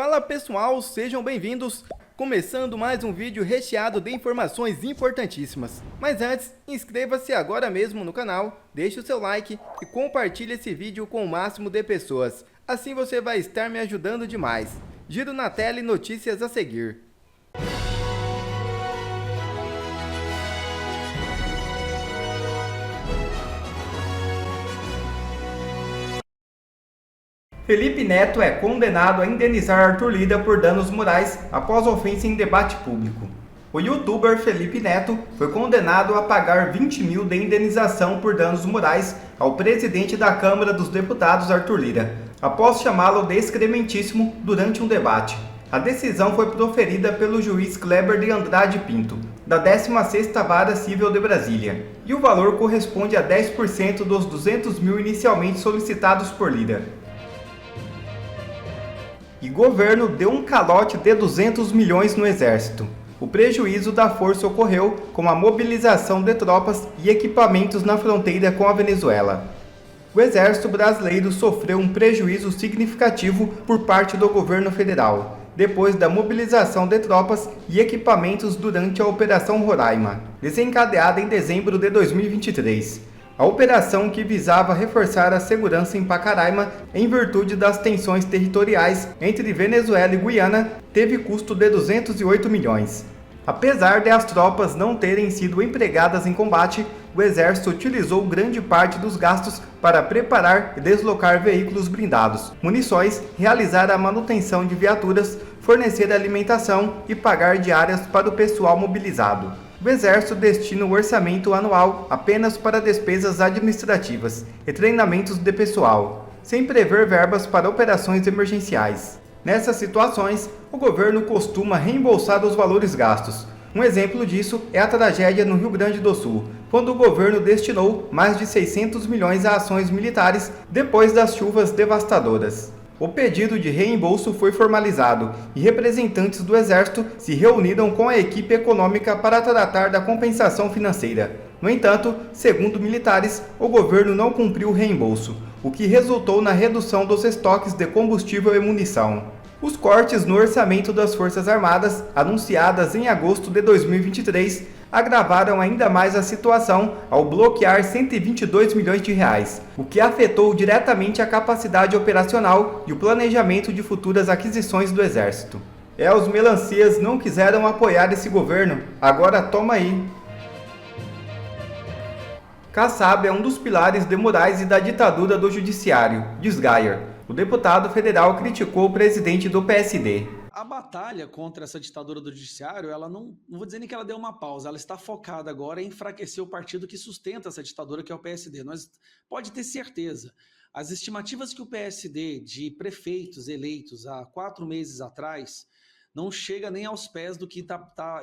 Fala pessoal, sejam bem-vindos! Começando mais um vídeo recheado de informações importantíssimas. Mas antes, inscreva-se agora mesmo no canal, deixe o seu like e compartilhe esse vídeo com o máximo de pessoas. Assim você vai estar me ajudando demais. Giro na tela e notícias a seguir. Felipe Neto é condenado a indenizar Arthur Lira por danos morais após ofensa em debate público. O youtuber Felipe Neto foi condenado a pagar 20 mil de indenização por danos morais ao presidente da Câmara dos Deputados Arthur Lira, após chamá-lo de excrementíssimo durante um debate. A decisão foi proferida pelo juiz Kleber de Andrade Pinto, da 16ª Vara Civil de Brasília, e o valor corresponde a 10% dos 200 mil inicialmente solicitados por Lira. E governo deu um calote de 200 milhões no Exército. O prejuízo da força ocorreu com a mobilização de tropas e equipamentos na fronteira com a Venezuela. O Exército brasileiro sofreu um prejuízo significativo por parte do governo federal, depois da mobilização de tropas e equipamentos durante a Operação Roraima, desencadeada em dezembro de 2023. A operação, que visava reforçar a segurança em Pacaraima em virtude das tensões territoriais entre Venezuela e Guiana, teve custo de 208 milhões. Apesar de as tropas não terem sido empregadas em combate, o Exército utilizou grande parte dos gastos para preparar e deslocar veículos blindados, munições, realizar a manutenção de viaturas, fornecer alimentação e pagar diárias para o pessoal mobilizado. O Exército destina o orçamento anual apenas para despesas administrativas e treinamentos de pessoal, sem prever verbas para operações emergenciais. Nessas situações, o governo costuma reembolsar os valores gastos. Um exemplo disso é a tragédia no Rio Grande do Sul, quando o governo destinou mais de 600 milhões a ações militares depois das chuvas devastadoras. O pedido de reembolso foi formalizado e representantes do Exército se reuniram com a equipe econômica para tratar da compensação financeira. No entanto, segundo militares, o governo não cumpriu o reembolso, o que resultou na redução dos estoques de combustível e munição. Os cortes no orçamento das Forças Armadas, anunciadas em agosto de 2023, agravaram ainda mais a situação ao bloquear 122 milhões de reais, o que afetou diretamente a capacidade operacional e o planejamento de futuras aquisições do Exército. Os melancias não quiseram apoiar esse governo, agora toma aí. Kassab é um dos pilares de Moraes e da ditadura do judiciário, diz Geyer. O deputado federal criticou o presidente do PSD. A batalha contra essa ditadura do judiciário, ela não vou dizer nem que ela deu uma pausa, ela está focada agora em enfraquecer o partido que sustenta essa ditadura, que é o PSD. Nós pode ter certeza, as estimativas que o PSD de prefeitos eleitos há 4 meses atrás não chega nem aos pés do que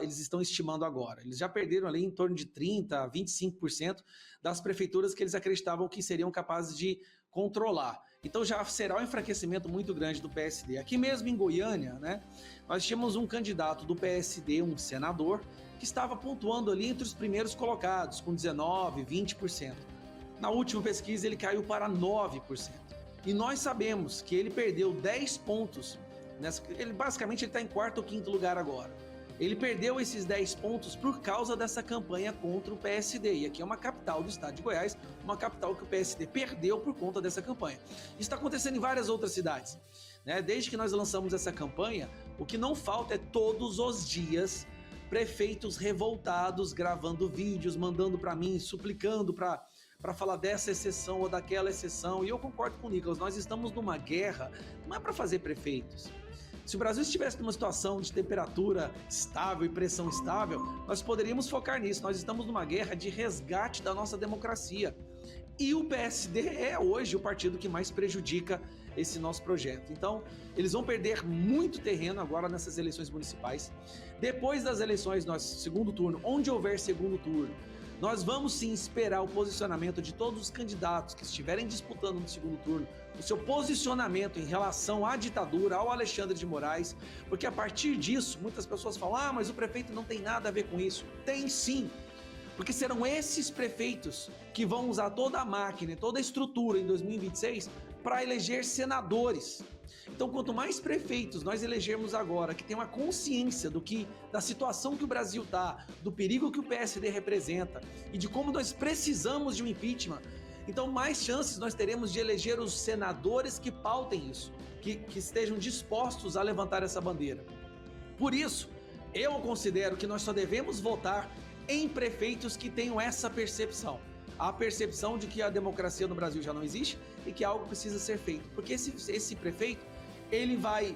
eles estão estimando agora. Eles já perderam ali em torno de 30% a 25% das prefeituras que eles acreditavam que seriam capazes de controlar. Então já será um enfraquecimento muito grande do PSD. Aqui mesmo em Goiânia, né, nós tínhamos um candidato do PSD, um senador, que estava pontuando ali entre os primeiros colocados, com 19%, 20%. Na última pesquisa ele caiu para 9%. E nós sabemos que ele perdeu 10 pontos. Basicamente ele está em 4º ou 5º lugar agora. Ele perdeu esses 10 pontos por causa dessa campanha contra o PSD. E aqui é uma capital do estado de Goiás, uma capital que o PSD perdeu por conta dessa campanha. Isso está acontecendo em várias outras cidades, né? Desde que nós lançamos essa campanha, o que não falta é todos os dias prefeitos revoltados gravando vídeos, mandando para mim, suplicando para falar dessa exceção ou daquela exceção. E eu concordo com o Nicolas, nós estamos numa guerra, não é para fazer prefeitos. Se o Brasil estivesse numa situação de temperatura estável e pressão estável, nós poderíamos focar nisso. Nós estamos numa guerra de resgate da nossa democracia. E o PSD é hoje o partido que mais prejudica esse nosso projeto. Então, eles vão perder muito terreno agora nessas eleições municipais. Depois das eleições, segundo turno, onde houver segundo turno, nós vamos sim esperar o posicionamento de todos os candidatos que estiverem disputando no segundo turno, o seu posicionamento em relação à ditadura, ao Alexandre de Moraes, porque a partir disso, muitas pessoas falam, mas o prefeito não tem nada a ver com isso. Tem sim, porque serão esses prefeitos que vão usar toda a máquina, toda a estrutura em 2026 para eleger senadores. Então, quanto mais prefeitos nós elegermos agora, que tem uma consciência da situação que o Brasil está, do perigo que o PSD representa e de como nós precisamos de um impeachment, então mais chances nós teremos de eleger os senadores que pautem isso, que estejam dispostos a levantar essa bandeira. Por isso, eu considero que nós só devemos votar em prefeitos que tenham essa percepção. A percepção de que a democracia no Brasil já não existe e que algo precisa ser feito. Porque esse prefeito, ele vai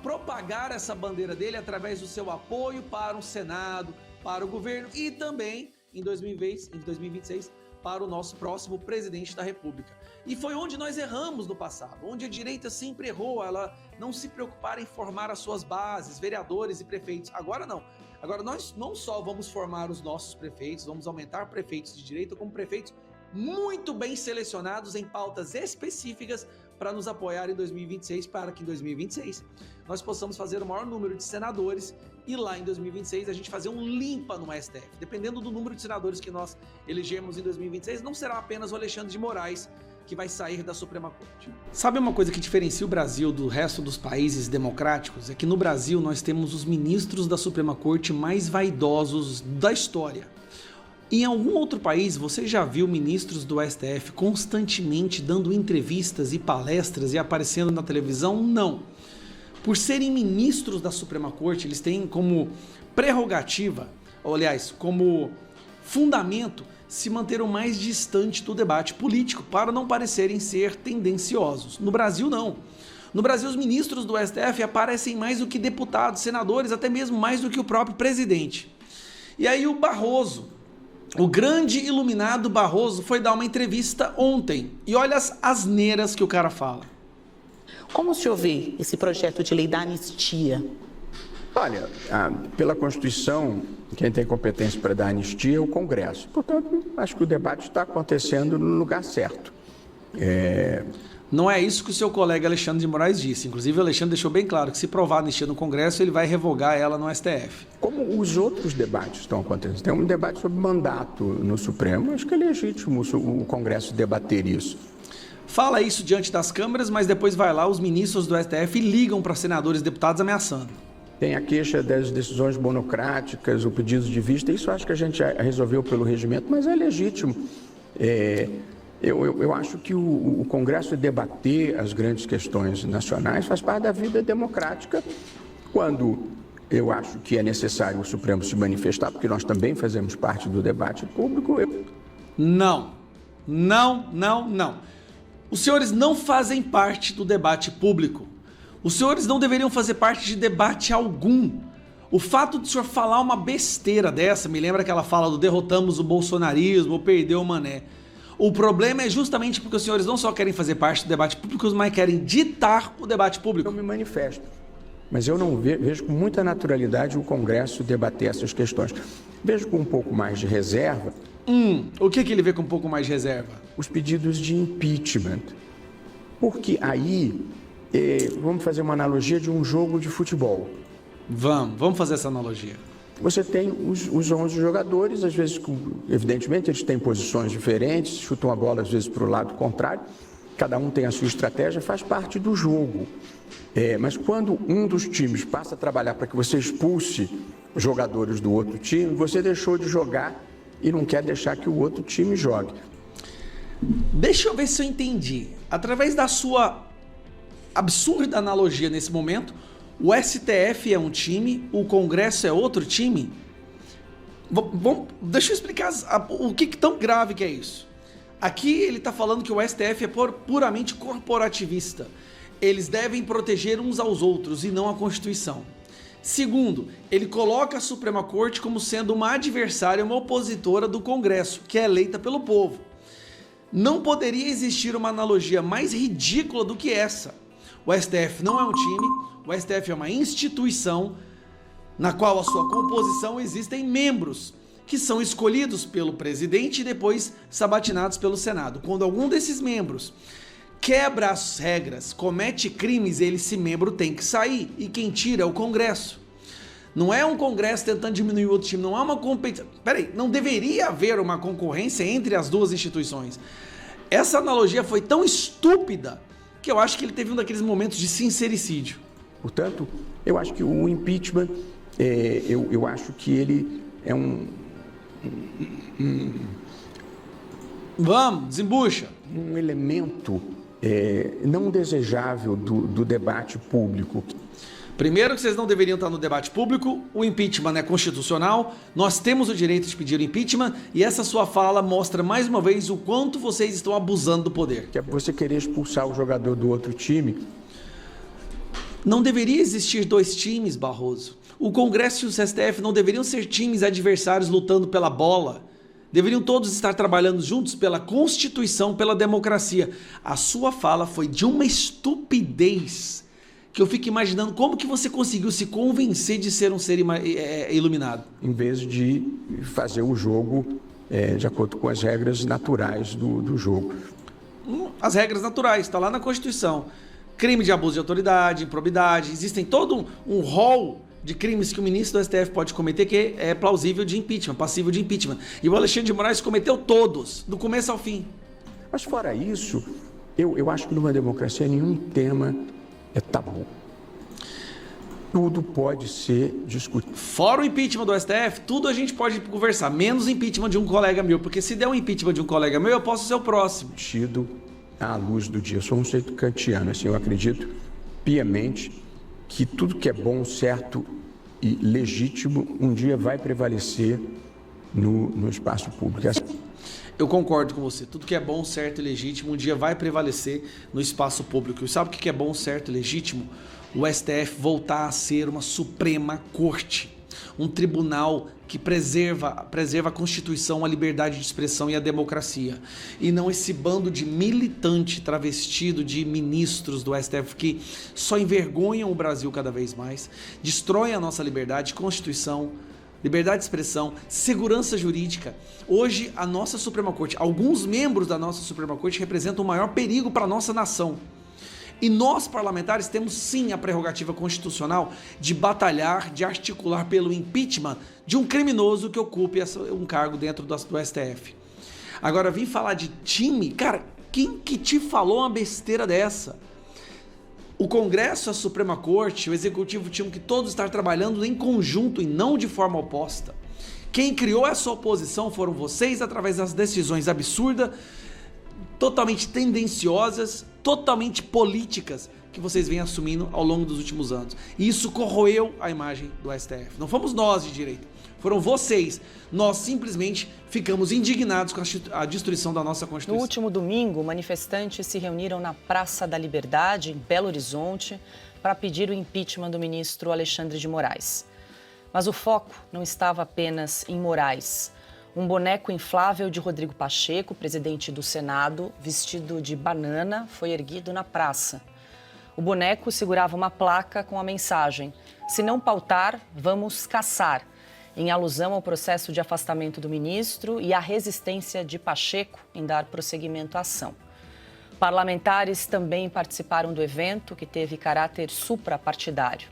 propagar essa bandeira dele através do seu apoio para o Senado, para o governo e também, em 2026, para o nosso próximo presidente da República. E foi onde nós erramos no passado, onde a direita sempre errou, ela não se preocupara em formar as suas bases, vereadores e prefeitos. Agora não. Agora nós não só vamos formar os nossos prefeitos, vamos aumentar prefeitos de direita, como prefeitos muito bem selecionados em pautas específicas para nos apoiar em 2026, para que em 2026 nós possamos fazer o maior número de senadores e lá em 2026 a gente fazer um limpa no STF. Dependendo do número de senadores que nós elegermos em 2026, não será apenas o Alexandre de Moraes que vai sair da Suprema Corte. Sabe uma coisa que diferencia o Brasil do resto dos países democráticos? É que no Brasil nós temos os ministros da Suprema Corte mais vaidosos da história. Em algum outro país você já viu ministros do STF constantemente dando entrevistas e palestras e aparecendo na televisão? Não. Por serem ministros da Suprema Corte, eles têm como prerrogativa, ou aliás, como fundamento, se manter o mais distante do debate político para não parecerem ser tendenciosos. No Brasil, não. No Brasil, os ministros do STF aparecem mais do que deputados, senadores, até mesmo mais do que o próprio presidente. E aí o Barroso, o grande iluminado Barroso, foi dar uma entrevista ontem. E olha as asneiras que o cara fala. Como o senhor vê esse projeto de lei da anistia? Olha, pela Constituição, quem tem competência para dar anistia é o Congresso. Portanto, acho que o debate está acontecendo no lugar certo. Não é isso que o seu colega Alexandre de Moraes disse. Inclusive, o Alexandre deixou bem claro que se provar a anistia no Congresso, ele vai revogar ela no STF. Como os outros debates estão acontecendo. Tem um debate sobre mandato no Supremo. Acho que é legítimo o Congresso debater isso. Fala isso diante das câmeras, mas depois vai lá, os ministros do STF ligam para senadores e deputados ameaçando. Tem a queixa das decisões monocráticas, o pedido de vista, isso acho que a gente já resolveu pelo regimento, mas é legítimo. Eu acho que o Congresso debater as grandes questões nacionais faz parte da vida democrática. Quando eu acho que é necessário o Supremo se manifestar, porque nós também fazemos parte do debate público. Não. Os senhores não fazem parte do debate público. Os senhores não deveriam fazer parte de debate algum. O fato de o senhor falar uma besteira dessa, me lembra aquela fala do derrotamos o bolsonarismo ou perdeu o Mané. O problema é justamente porque os senhores não só querem fazer parte do debate público, mas querem ditar o debate público. Eu me manifesto, mas eu não vejo com muita naturalidade o Congresso debater essas questões. Vejo com um pouco mais de reserva. O que ele vê com um pouco mais de reserva? Os pedidos de impeachment. Porque aí, vamos fazer uma analogia de um jogo de futebol. Vamos fazer essa analogia. Você tem os 11 jogadores, às vezes, evidentemente, eles têm posições diferentes, chutam a bola às vezes para o lado contrário, cada um tem a sua estratégia, faz parte do jogo. Mas quando um dos times passa a trabalhar para que você expulse jogadores do outro time, você deixou de jogar e não quer deixar que o outro time jogue. Deixa eu ver se eu entendi. Através da sua absurda analogia nesse momento, o STF é um time, o Congresso é outro time? Deixa eu explicar o que tão grave que é isso. Aqui ele está falando que o STF é puramente corporativista. Eles devem proteger uns aos outros e não a Constituição. Segundo, ele coloca a Suprema Corte como sendo uma adversária, uma opositora do Congresso, que é eleita pelo povo. Não poderia existir uma analogia mais ridícula do que essa. O STF não é um time, o STF é uma instituição na qual a sua composição existem membros que são escolhidos pelo presidente e depois sabatinados pelo Senado. Quando algum desses membros quebra as regras, comete crimes, esse membro tem que sair, e quem tira é o Congresso. Não é um Congresso tentando diminuir o outro time, não há uma competição. Peraí, não deveria haver uma concorrência entre as duas instituições. Essa analogia foi tão estúpida porque eu acho que ele teve um daqueles momentos de sincericídio. Portanto, eu acho que o impeachment, eu acho que ele é Vamos, desembucha. um elemento não desejável do debate público. Primeiro que vocês não deveriam estar no debate público, o impeachment é constitucional, nós temos o direito de pedir o impeachment e essa sua fala mostra mais uma vez o quanto vocês estão abusando do poder. Que é você querer expulsar o jogador do outro time. Não deveria existir dois times, Barroso. O Congresso e o STF não deveriam ser times adversários lutando pela bola. Deveriam todos estar trabalhando juntos pela Constituição, pela democracia. A sua fala foi de uma estupidez que eu fico imaginando como que você conseguiu se convencer de ser um ser iluminado. Em vez de fazer o jogo de acordo com as regras naturais do jogo. As regras naturais, está lá na Constituição. Crime de abuso de autoridade, improbidade, existem todo um rol de crimes que o ministro do STF pode cometer que é plausível de impeachment, passível de impeachment. E o Alexandre de Moraes cometeu todos, do começo ao fim. Mas fora isso, eu acho que numa democracia nenhum tema é tabu. Tudo pode ser discutido. Fora o impeachment do STF, tudo a gente pode conversar, menos o impeachment de um colega meu, porque se der um impeachment de um colega meu, eu posso ser o próximo. Tido à luz do dia. Eu sou um sujeito kantiano, assim, eu acredito piamente que tudo que é bom, certo e legítimo, um dia vai prevalecer no espaço público. Eu concordo com você. Tudo que é bom, certo e legítimo, um dia vai prevalecer no espaço público. E sabe o que é bom, certo e legítimo? O STF voltar a ser uma Suprema Corte. Um tribunal que preserva a Constituição, a liberdade de expressão e a democracia. E não esse bando de militante travestido de ministros do STF que só envergonham o Brasil cada vez mais, destroem a nossa liberdade, Constituição, liberdade de expressão, segurança jurídica. Hoje, a nossa Suprema Corte, alguns membros da nossa Suprema Corte representam o maior perigo para a nossa nação. E nós, parlamentares, temos sim a prerrogativa constitucional de batalhar, de articular pelo impeachment de um criminoso que ocupe um cargo dentro do STF. Agora, vim falar de time, cara, quem que te falou uma besteira dessa? O Congresso, a Suprema Corte, o Executivo tinham que todos estar trabalhando em conjunto e não de forma oposta. Quem criou essa oposição foram vocês através das decisões absurdas, totalmente tendenciosas, totalmente políticas que vocês vêm assumindo ao longo dos últimos anos. E isso corroeu a imagem do STF. Não fomos nós de direita, foram vocês. Nós simplesmente ficamos indignados com a destruição da nossa Constituição. No último domingo, manifestantes se reuniram na Praça da Liberdade, em Belo Horizonte, para pedir o impeachment do ministro Alexandre de Moraes. Mas o foco não estava apenas em Moraes. Um boneco inflável de Rodrigo Pacheco, presidente do Senado, vestido de banana, foi erguido na praça. O boneco segurava uma placa com a mensagem: "Se não pautar, vamos caçar", em alusão ao processo de afastamento do ministro e à resistência de Pacheco em dar prosseguimento à ação. Parlamentares também participaram do evento, que teve caráter suprapartidário.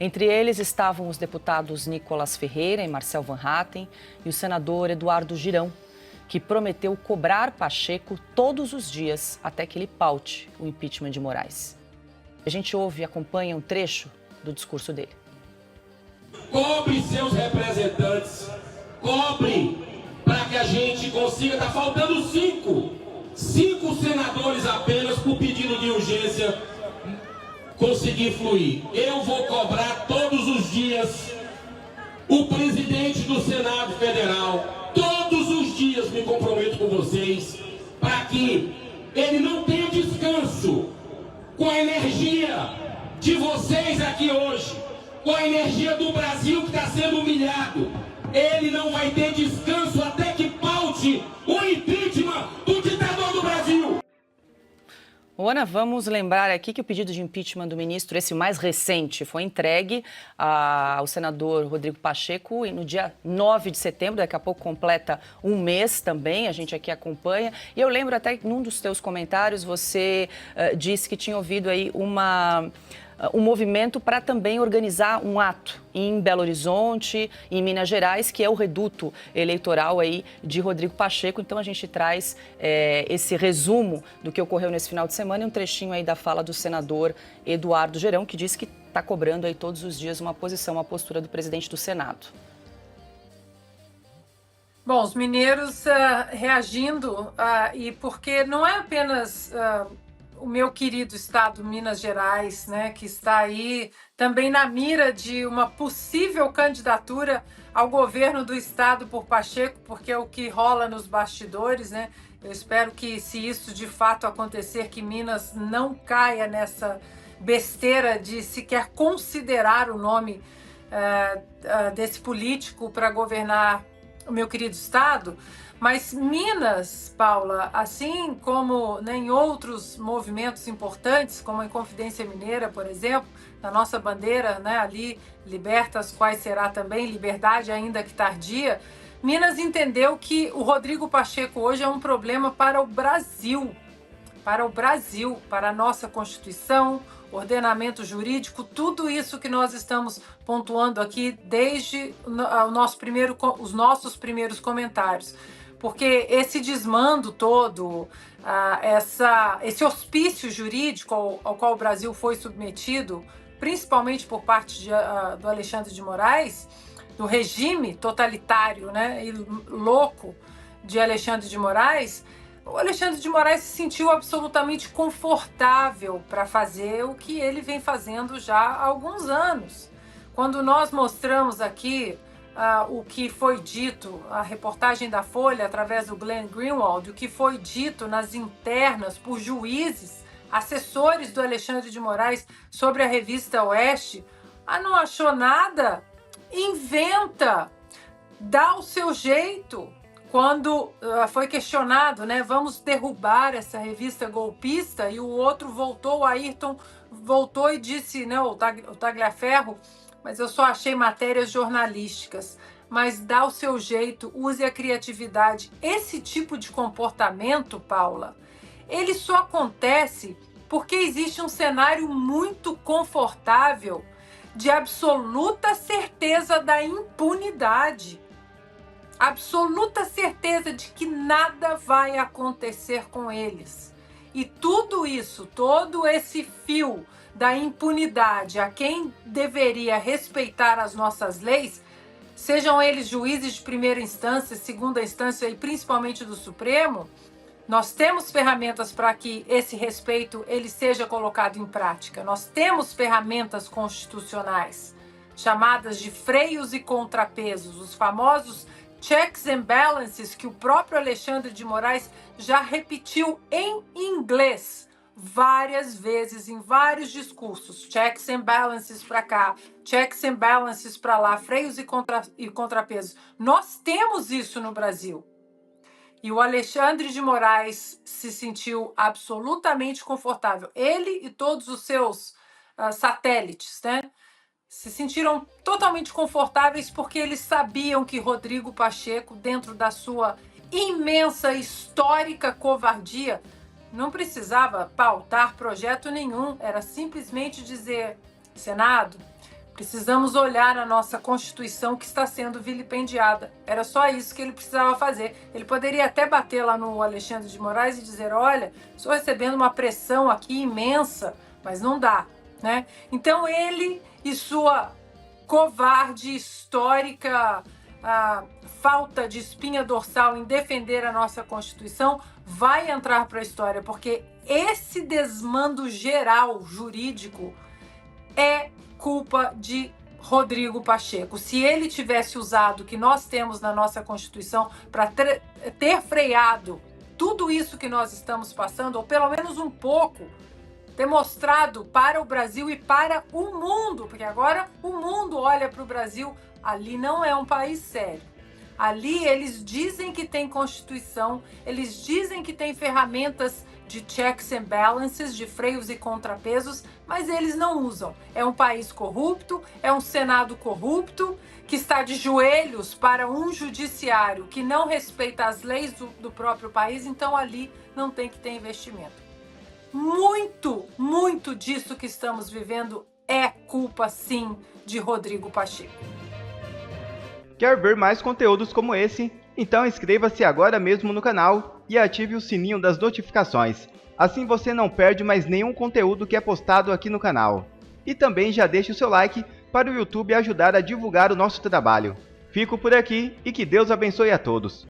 Entre eles estavam os deputados Nicolas Ferreira e Marcel Van Hatten e o senador Eduardo Girão, que prometeu cobrar Pacheco todos os dias até que ele paute o impeachment de Moraes. A gente ouve e acompanha um trecho do discurso dele. Cobre seus representantes, cobre para que a gente consiga. Está faltando 5 senadores apenas por pedido de urgência conseguir fluir. Eu vou cobrar todos os dias o presidente do Senado Federal. Todos os dias me comprometo com vocês para que ele não tenha descanso com a energia de vocês aqui hoje, com a energia do Brasil que está sendo humilhado. Ele não vai ter descanso até que paute o impeachment do ditador do Brasil. Ana, vamos lembrar aqui que o pedido de impeachment do ministro, esse mais recente, foi entregue ao senador Rodrigo Pacheco no dia 9 de setembro, daqui a pouco completa um mês também, a gente aqui acompanha. E eu lembro até que num dos teus comentários você disse que tinha ouvido aí uma um movimento para também organizar um ato em Belo Horizonte, em Minas Gerais, que é o reduto eleitoral aí de Rodrigo Pacheco. Então a gente traz esse resumo do que ocorreu nesse final de semana e um trechinho aí da fala do senador Eduardo Gerão, que disse que está cobrando aí todos os dias uma posição, uma postura do presidente do Senado. Bom, os mineiros reagindo, e porque não é apenas o meu querido estado, Minas Gerais, né, que está aí também na mira de uma possível candidatura ao governo do estado por Pacheco, porque é o que rola nos bastidores, né? Eu espero que, se isso de fato acontecer, que Minas não caia nessa besteira de sequer considerar o nome desse político para governar o meu querido estado. Mas Minas, Paula, assim como em outros movimentos importantes, como a Inconfidência Mineira, por exemplo, na nossa bandeira, né, ali, libertas, quais será também, liberdade ainda que tardia, Minas entendeu que o Rodrigo Pacheco hoje é um problema para o Brasil, para a nossa Constituição, ordenamento jurídico, tudo isso que nós estamos pontuando aqui desde os nossos primeiros comentários. Porque esse desmando todo, esse hospício jurídico ao qual o Brasil foi submetido, principalmente por parte do Alexandre de Moraes, do regime totalitário, né, e louco de Alexandre de Moraes, o Alexandre de Moraes se sentiu absolutamente confortável para fazer o que ele vem fazendo já há alguns anos. Quando nós mostramos aqui o que foi dito, a reportagem da Folha, através do Glenn Greenwald, o que foi dito nas internas por juízes, assessores do Alexandre de Moraes sobre a revista Oeste, não achou nada? Inventa! Dá o seu jeito! Quando foi questionado, né, vamos derrubar essa revista golpista, e o outro voltou, o Ayrton voltou e disse, né, o Tagliaferro, mas eu só achei matérias jornalísticas. Mas dá o seu jeito, use a criatividade. Esse tipo de comportamento, Paula, ele só acontece porque existe um cenário muito confortável de absoluta certeza da impunidade. Absoluta certeza de que nada vai acontecer com eles. E tudo isso, todo esse fio da impunidade a quem deveria respeitar as nossas leis, sejam eles juízes de primeira instância, segunda instância e principalmente do Supremo, nós temos ferramentas para que esse respeito ele seja colocado em prática. Nós temos ferramentas constitucionais, chamadas de freios e contrapesos, os famosos checks and balances, que o próprio Alexandre de Moraes já repetiu em inglês várias vezes, em vários discursos. Checks and balances para cá, checks and balances para lá, freios e contrapesos. Nós temos isso no Brasil. E o Alexandre de Moraes se sentiu absolutamente confortável. Ele e todos os seus satélites, né? Se sentiram totalmente confortáveis porque eles sabiam que Rodrigo Pacheco, dentro da sua imensa, histórica covardia, não precisava pautar projeto nenhum. Era simplesmente dizer, Senado, precisamos olhar a nossa Constituição que está sendo vilipendiada. Era só isso que ele precisava fazer. Ele poderia até bater lá no Alexandre de Moraes e dizer, olha, estou recebendo uma pressão aqui imensa, mas não dá, né? Então ele e sua covarde histórica falta de espinha dorsal em defender a nossa Constituição vai entrar para a história, porque esse desmando geral jurídico é culpa de Rodrigo Pacheco. Se ele tivesse usado o que nós temos na nossa Constituição para ter freado tudo isso que nós estamos passando, ou pelo menos um pouco, ter mostrado para o Brasil e para o mundo, porque agora o mundo olha para o Brasil, ali não é um país sério. Ali eles dizem que tem Constituição, eles dizem que tem ferramentas de checks and balances, de freios e contrapesos, mas eles não usam. É um país corrupto, é um Senado corrupto, que está de joelhos para um judiciário que não respeita as leis do próprio país, então ali não tem que ter investimento. muito disso que estamos vivendo é culpa, sim, de Rodrigo Pacheco. Quer ver mais conteúdos como esse? Então inscreva-se agora mesmo no canal e ative o sininho das notificações. Assim você não perde mais nenhum conteúdo que é postado aqui no canal. E também já deixe o seu like para o YouTube ajudar a divulgar o nosso trabalho. Fico por aqui e que Deus abençoe a todos.